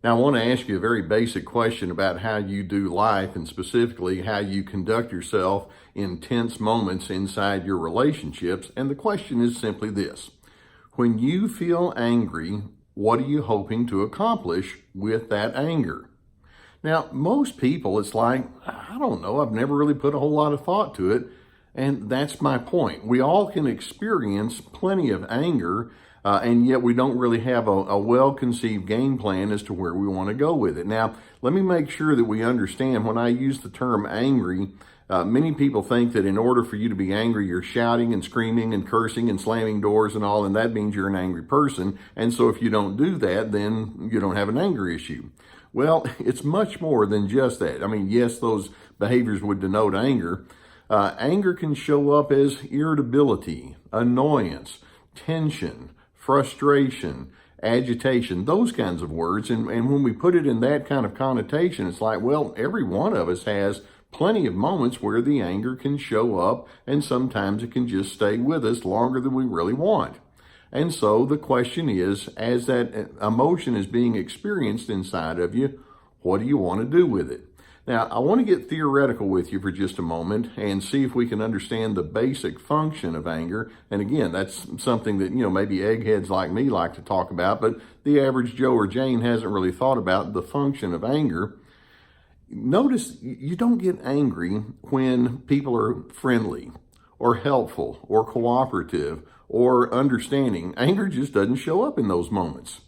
Now, I want to ask you a very basic question about how you do life and specifically how you conduct yourself in tense moments inside your relationships. And the question is simply this: when you feel angry, what are you hoping to accomplish with that anger? Now, most people, it's like, I don't know, I've never really put a whole lot of thought to it. And that's my point. We all can experience plenty of anger, and yet we don't really have a well-conceived game plan as to where we want to go with it. Now, let me make sure that we understand when I use the term angry, many people think that in order for you to be angry, you're shouting and screaming and cursing and slamming doors and all, and that means you're an angry person. And so if you don't do that, then you don't have an anger issue. Well, it's much more than just that. I mean, yes, those behaviors would denote anger. Anger can show up as irritability, annoyance, tension, frustration, agitation, those kinds of words. And when we put it in that kind of connotation, it's like, well, every one of us has plenty of moments where the anger can show up, and sometimes it can just stay with us longer than we really want. And so the question is, as that emotion is being experienced inside of you, what do you want to do with it? Now, I want to get theoretical with you for just a moment and see if we can understand the basic function of anger. And again, that's something that, maybe eggheads like me like to talk about, but the average Joe or Jane hasn't really thought about the function of anger. Notice you don't get angry when people are friendly or helpful or cooperative or understanding. Anger just doesn't show up in those moments.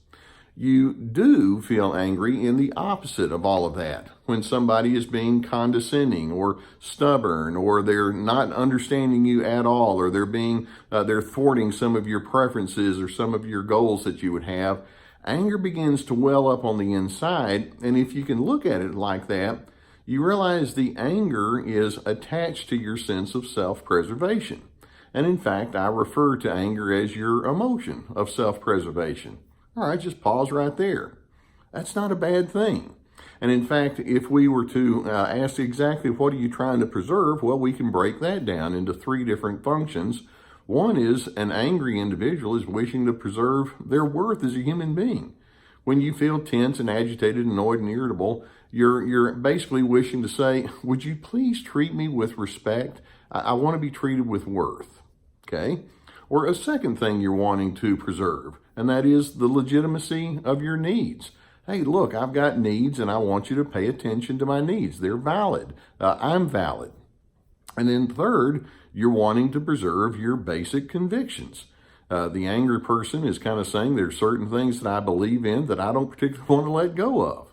You do feel angry in the opposite of all of that, when somebody is being condescending or stubborn, or they're not understanding you at all, or they're thwarting some of your preferences or some of your goals that you would have. Anger begins to well up on the inside, and if you can look at it like that, you realize the anger is attached to your sense of self-preservation. And in fact, I refer to anger as your emotion of self-preservation. All right, just pause right there. That's not a bad thing. And in fact, if we were to ask exactly what are you trying to preserve, well, we can break that down into three different functions. One is an angry individual is wishing to preserve their worth as a human being. When you feel tense and agitated, annoyed and irritable, you're basically wishing to say, would you please treat me with respect? I want to be treated with worth. Okay? Or a second thing you're wanting to preserve, and that is the legitimacy of your needs. Hey, look, I've got needs and I want you to pay attention to my needs. They're valid. I'm valid. And then third, you're wanting to preserve your basic convictions. The angry person is kind of saying there's certain things that I believe in that I don't particularly want to let go of.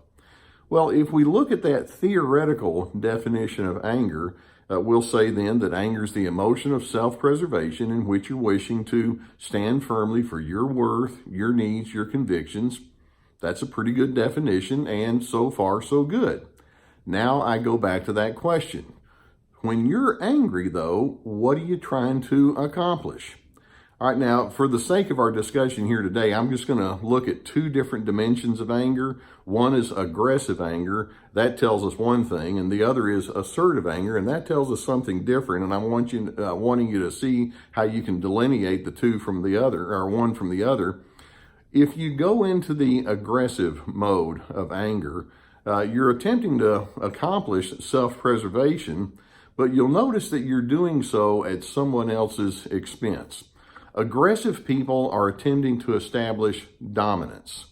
Well, if we look at that theoretical definition of anger, we'll say then that anger is the emotion of self-preservation in which you're wishing to stand firmly for your worth, your needs, your convictions. That's a pretty good definition, and so far so good. Now I go back to that question. When you're angry, though, what are you trying to accomplish? All right, now, for the sake of our discussion here today, I'm just going to look at two different dimensions of anger. One is aggressive anger. That tells us one thing, and the other is assertive anger, and that tells us something different, and I'm wanting you to see how you can delineate the two from the other, or one from the other. If you go into the aggressive mode of anger, you're attempting to accomplish self-preservation, but you'll notice that you're doing so at someone else's expense. Aggressive people are attempting to establish dominance.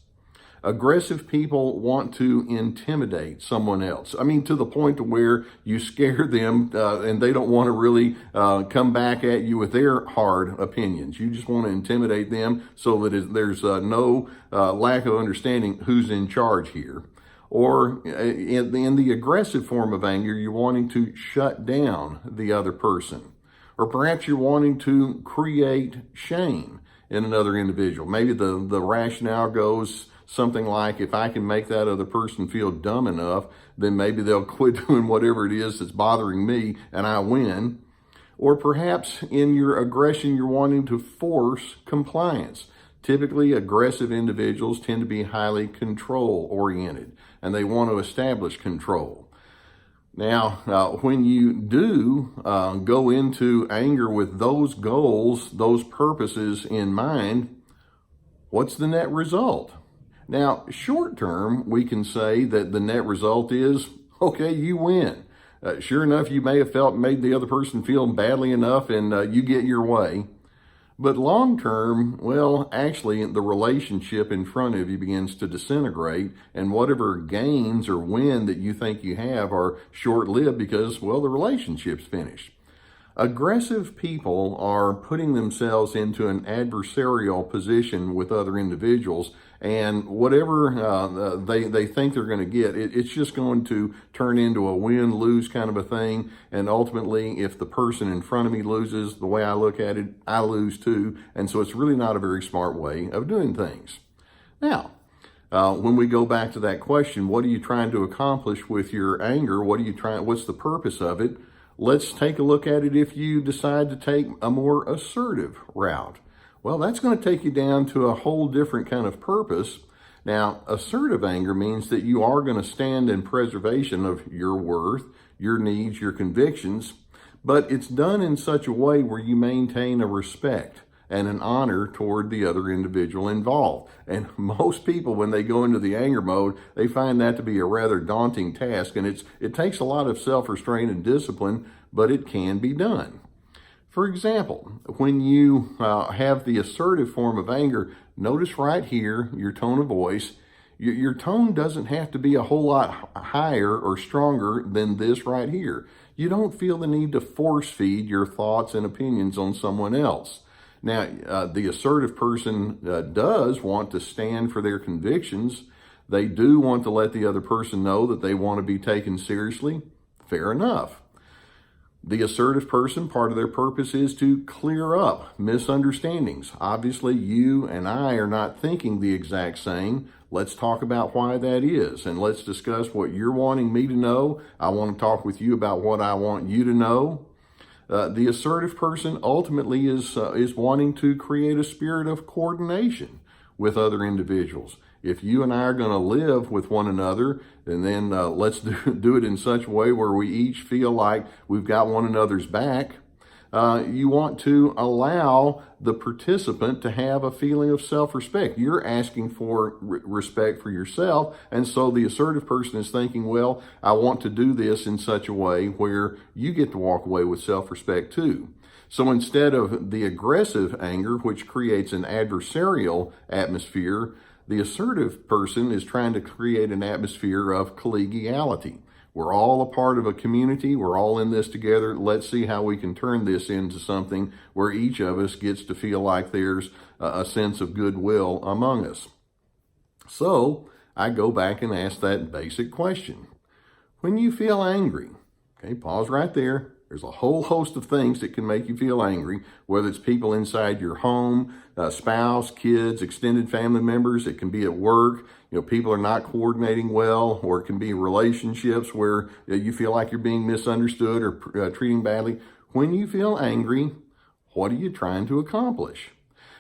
Aggressive people want to intimidate someone else. I mean, to the point to where you scare them and they don't want to really come back at you with their hard opinions. You just want to intimidate them so that there's no lack of understanding who's in charge here. Or in the aggressive form of anger, you're wanting to shut down the other person. Or perhaps you're wanting to create shame in another individual. Maybe the rationale goes something like, if I can make that other person feel dumb enough, then maybe they'll quit doing whatever it is that's bothering me and I win. Or perhaps in your aggression, you're wanting to force compliance. Typically, aggressive individuals tend to be highly control-oriented, and they want to establish control. Now, when you do go into anger with those goals, those purposes in mind, what's the net result? Now, short term, we can say that the net result is, okay, you win. Sure enough, you may have made the other person feel badly enough and you get your way. But long term, well, actually, the relationship in front of you begins to disintegrate, and whatever gains or win that you think you have are short lived because, well, the relationship's finished. Aggressive people are putting themselves into an adversarial position with other individuals, and whatever they think they're going to get, it's just going to turn into a win-lose kind of a thing. And ultimately, if the person in front of me loses, the way I look at it, I lose too. And so it's really not a very smart way of doing things. Now, when we go back to that question, what are you trying to accomplish with your anger? What's the purpose of it? Let's take a look at it if you decide to take a more assertive route. Well, that's going to take you down to a whole different kind of purpose. Now, assertive anger means that you are going to stand in preservation of your worth, your needs, your convictions, but it's done in such a way where you maintain a respect and an honor toward the other individual involved. And most people, when they go into the anger mode, they find that to be a rather daunting task, and it takes a lot of self-restraint and discipline, but it can be done. For example, when you have the assertive form of anger, notice right here your tone of voice. Your tone doesn't have to be a whole lot higher or stronger than this right here. You don't feel the need to force feed your thoughts and opinions on someone else. Now, the assertive person does want to stand for their convictions. They do want to let the other person know that they want to be taken seriously. Fair enough. The assertive person, part of their purpose is to clear up misunderstandings. Obviously, you and I are not thinking the exact same. Let's talk about why that is, and let's discuss what you're wanting me to know. I want to talk with you about what I want you to know. The assertive person ultimately is wanting to create a spirit of coordination with other individuals. If you and I are going to live with one another, and then let's do it in such a way where we each feel like we've got one another's back. You want to allow the participant to have a feeling of self-respect. You're asking for respect for yourself, and so the assertive person is thinking, well, I want to do this in such a way where you get to walk away with self-respect too. So instead of the aggressive anger, which creates an adversarial atmosphere, the assertive person is trying to create an atmosphere of collegiality. We're all a part of a community. We're all in this together. Let's see how we can turn this into something where each of us gets to feel like there's a sense of goodwill among us. So I go back and ask that basic question. When you feel angry, okay, pause right there. There's a whole host of things that can make you feel angry, whether it's people inside your home, spouse, kids, extended family members. It can be at work. People are not coordinating well, or it can be relationships where you feel like you're being misunderstood or treating badly. When you feel angry, what are you trying to accomplish?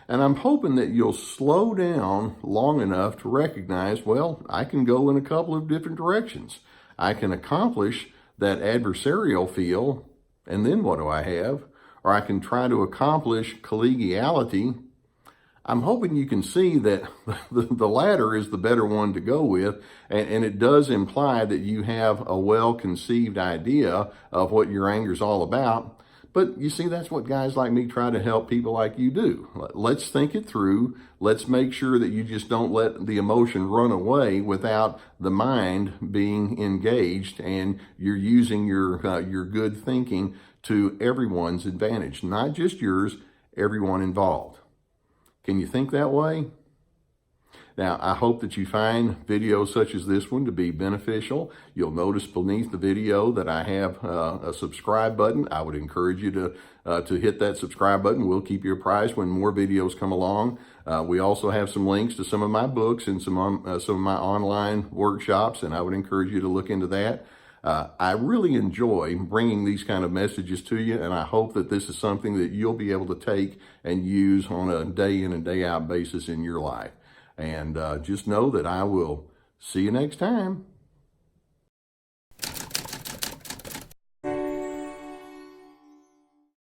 And I'm hoping that you'll slow down long enough to recognize, well, I can go in a couple of different directions. I can accomplish that adversarial feel, and then what do I have? Or I can try to accomplish collegiality. I'm hoping you can see that the latter is the better one to go with, and it does imply that you have a well-conceived idea of what your anger is all about. But you see, that's what guys like me try to help people like you do. Let's think it through. Let's make sure that you just don't let the emotion run away without the mind being engaged, and you're using your good thinking to everyone's advantage, not just yours, everyone involved. Can you think that way? Now, I hope that you find videos such as this one to be beneficial. You'll notice beneath the video that I have a subscribe button. I would encourage you to hit that subscribe button. We'll keep you apprised when more videos come along. We also have some links to some of my books and some of my online workshops, and I would encourage you to look into that. I really enjoy bringing these kind of messages to you, and I hope that this is something that you'll be able to take and use on a day in and day out basis in your life. And just know that I will see you next time.